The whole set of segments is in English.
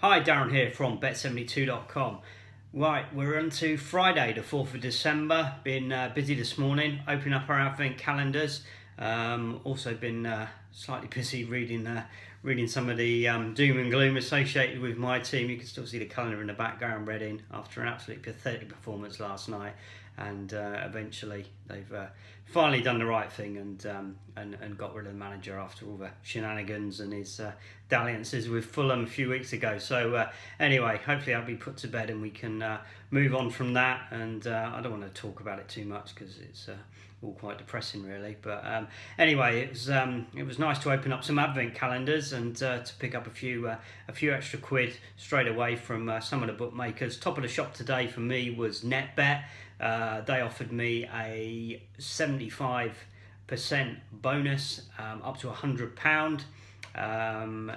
Hi, Darren here from Bet72.com. Right, we're on to Friday, the 4th of December. Been busy this morning, opening up our advent calendars. Also been slightly busy reading some of the doom and gloom associated with my team. You can still see the calendar in the background, Reading, after an absolutely pathetic performance last night. And eventually they've finally done the right thing and got rid of the manager after all the shenanigans and his dalliances with Fulham a few weeks ago. So anyway, hopefully that'll be put to bed and we can move on from that. And I don't want to talk about it too much because it's all quite depressing, really. But anyway, it was nice to open up some advent calendars and to pick up a few extra quid straight away from some of the bookmakers. Top of the shop today for me was NetBet. They offered me a 75% bonus up to £100.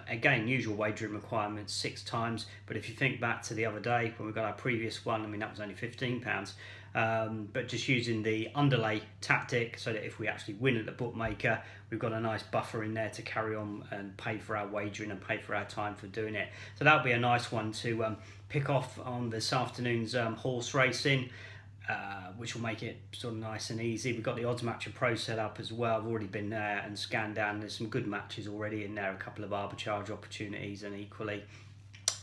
Again, usual wagering requirements 6 times, but if you think back to the other day when we got our previous one, I mean that was only £15. But just using the underlay tactic so that if we actually win at the bookmaker, we've got a nice buffer in there to carry on and pay for our wagering and pay for our time for doing it. So that'll be a nice one to pick off on this afternoon's horse racing. Which will make it sort of nice and easy. We've got the odds matcher pro set up as well. I've already been there and scanned down. There's some good matches already in there, a couple of arbitrage opportunities and equally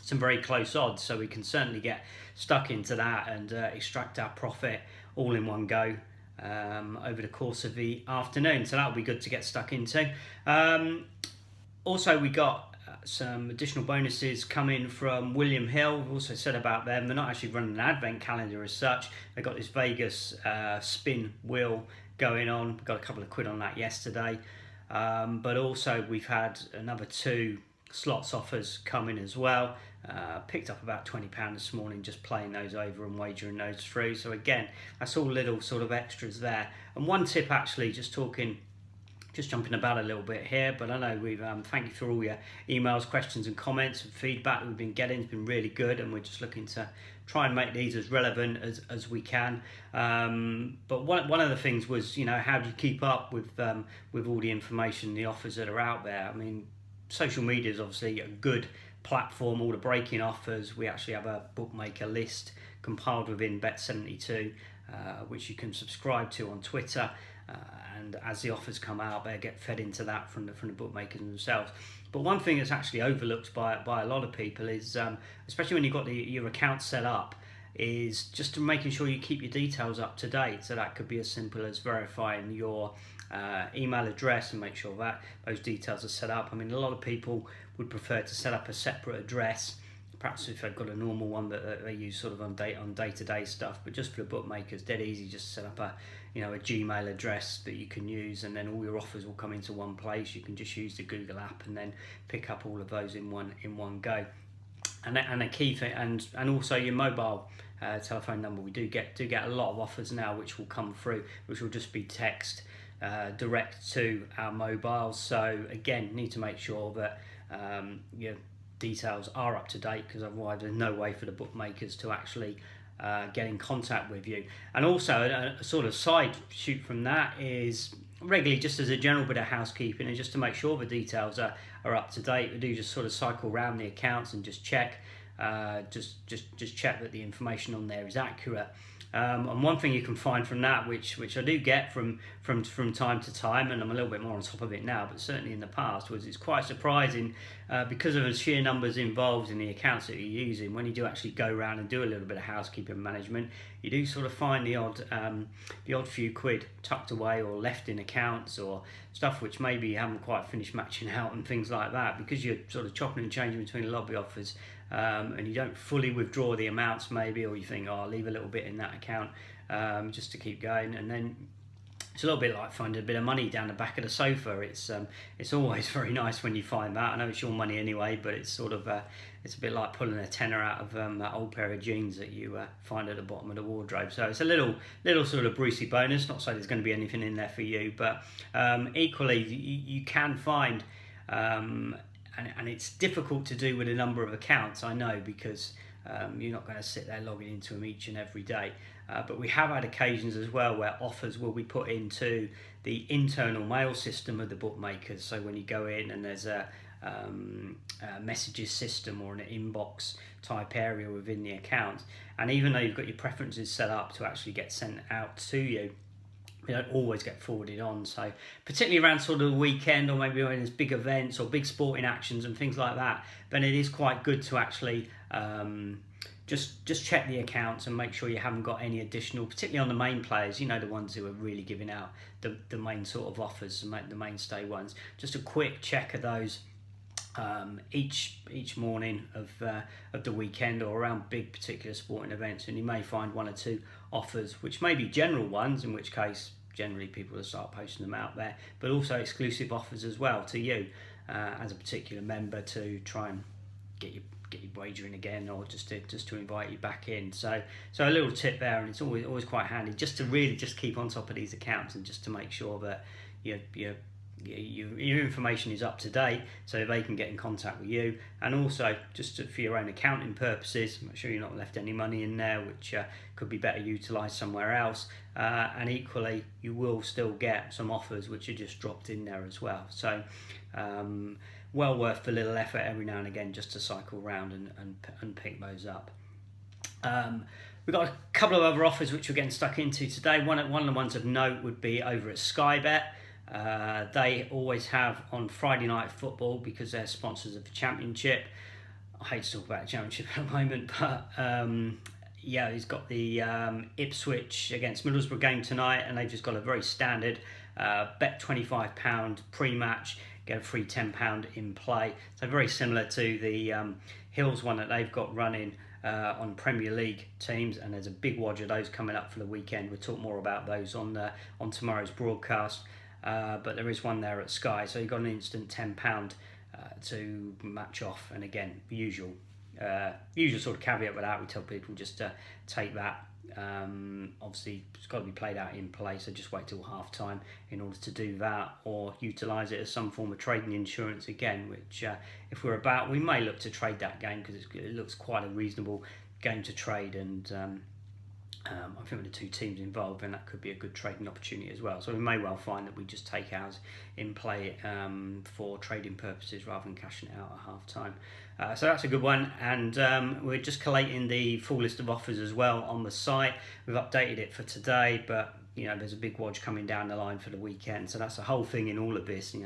some very close odds, so we can certainly get stuck into that and extract our profit all in one go over the course of the afternoon. So that'll be good to get stuck into. Also, we got some additional bonuses coming from William Hill. We've also said about them, they're not actually running an advent calendar as such. They've got this Vegas spin wheel going on. We got a couple of quid on that yesterday. But also we've had another 2 slots offers coming as well. Picked up about £20 this morning just playing those over and wagering those through. So again, that's all little sort of extras there. And one tip actually, just jumping about a little bit here, but I know we've thank you for all your emails, questions and comments and feedback that we've been getting. It's been really good and we're just looking to try and make these as relevant as we can. But one of the things was, you know, how do you keep up with all the information, the offers that are out there? I mean, social media is obviously a good platform, all the breaking offers. We actually have a bookmaker list compiled within Bet72, which you can subscribe to on Twitter. And as the offers come out, they get fed into that from the bookmakers themselves. But one thing that's actually overlooked by a lot of people is, especially when you've got your account set up, is just making sure you keep your details up to date. So that could be as simple as verifying your email address and make sure that those details are set up. I mean, a lot of people would prefer to set up a separate address, perhaps if they've got a normal one that they use sort of on day-to-day stuff. But just for the bookmakers, dead easy, just set up a Gmail address that you can use, and then all your offers will come into one place. You can just use the Google app and then pick up all of those in one go. And a key thing, and also your mobile telephone number. We do get a lot of offers now which will come through, which will just be text direct to our mobiles. So again, need to make sure that your details are up to date, because otherwise there's no way for the bookmakers to actually get in contact with you. And also a sort of side shoot from that is regularly, just as a general bit of housekeeping and just to make sure the details are up to date, we do just sort of cycle around the accounts and just check just check that the information on there is accurate. And one thing you can find from that, which I do get from time to time, and I'm a little bit more on top of it now, but certainly in the past, was it's quite surprising because of the sheer numbers involved in the accounts that you're using. When you do actually go around and do a little bit of housekeeping management, you do sort of find the odd few quid tucked away or left in accounts, or stuff which maybe you haven't quite finished matching out and things like that, because you're sort of chopping and changing between the lobby offers. And you don't fully withdraw the amounts maybe, or you think, oh, I'll leave a little bit in that account just to keep going, and then it's a little bit like finding a bit of money down the back of the sofa. It's always very nice when you find that. I know it's your money anyway, but it's sort of it's a bit like pulling a tenner out of that old pair of jeans that you find at the bottom of the wardrobe. So it's a little sort of Brucey bonus. Not so there's going to be anything in there for you, but equally you can find. And it's difficult to do with a number of accounts, I know, because you're not going to sit there logging into them each and every day. But we have had occasions as well where offers will be put into the internal mail system of the bookmakers. So when you go in and there's a messages system or an inbox type area within the account. And even though you've got your preferences set up to actually get sent out to you, they don't always get forwarded on. So particularly around sort of the weekend, or maybe when there's big events or big sporting actions and things like that, then it is quite good to actually just check the accounts and make sure you haven't got any additional, particularly on the main players, the ones who are really giving out the main sort of offers, the mainstay ones. Just a quick check of those each morning of the weekend or around big particular sporting events, and you may find one or two offers which may be general ones, in which case generally people will start posting them out there, but also exclusive offers as well to you as a particular member to try and get your wagering again, or just to invite you back in. So a little tip there, and it's always quite handy just to really just keep on top of these accounts and just to make sure that your information is up to date, so they can get in contact with you, and also just for your own accounting purposes, make sure you're not left any money in there which could be better utilised somewhere else, and equally you will still get some offers which are just dropped in there as well. So well worth the little effort every now and again just to cycle around and pick those up. We've got a couple of other offers which we're getting stuck into today. One of the ones of note would be over at Sky Bet. They always have on Friday night football, because they're sponsors of the championship. I hate to talk about the championship at the moment, but he's got the Ipswich against Middlesbrough game tonight, and they've just got a very standard bet £25 pre-match, get a free £10 in play. So very similar to the Hills one that they've got running on Premier League teams, and there's a big wodge of those coming up for the weekend. We'll talk more about those on tomorrow's broadcast. But there is one there at Sky, so you've got an instant £10 to match off. And again, usual sort of caveat with that, we tell people just to take that. Obviously, it's got to be played out in play, so just wait till half time in order to do that, or utilise it as some form of trading insurance again, which if we're about, we may look to trade that game, because it looks quite a reasonable game to trade, and I think with the two teams involved, then that could be a good trading opportunity as well. So we may well find that we just take ours in play for trading purposes rather than cashing it out at half time. So that's a good one, and we're just collating the full list of offers as well on the site. We've updated it for today, but there's a big wodge coming down the line for the weekend, so that's the whole thing in all of this.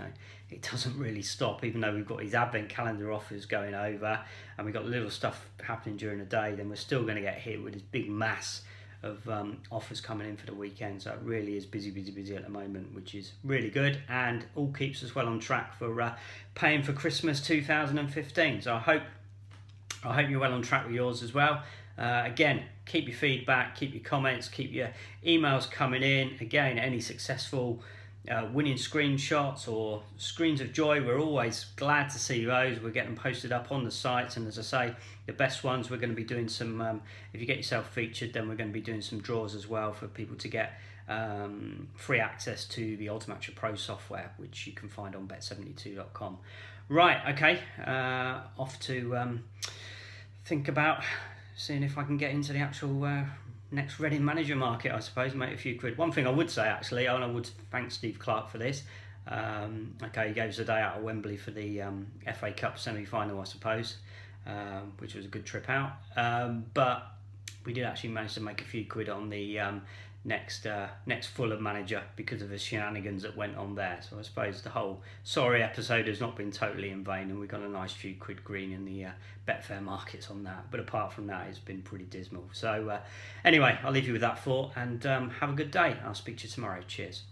It doesn't really stop, even though we've got these advent calendar offers going over and we've got little stuff happening during the day, then we're still going to get hit with this big mass of offers coming in for the weekend. So it really is busy at the moment, which is really good, and all keeps us well on track for paying for Christmas 2015. So I hope you're well on track with yours as well. Again, keep your feedback, keep your comments, keep your emails coming in. Again, any successful winning screenshots or screens of joy, we're always glad to see those. We're getting posted up on the sites, and as I say, the best ones, we're going to be doing some, if you get yourself featured, then we're going to be doing some draws as well for people to get free access to the Ultimatcher Pro software, which you can find on bet72.com. Right, okay, off to think about seeing if I can get into the actual next Reading manager market, I suppose, make a few quid. One thing I would say, actually, and I would thank Steve Clark for this. Okay, he gave us a day out of Wembley for the FA Cup semi-final, I suppose, which was a good trip out. But we did actually manage to make a few quid on the next Fulham manager because of the shenanigans that went on there. So I suppose the whole sorry episode has not been totally in vain, and we got a nice few quid green in the Betfair markets on that. But apart from that, it's been pretty dismal. So anyway, I'll leave you with that thought, and have a good day. I'll speak to you tomorrow. Cheers.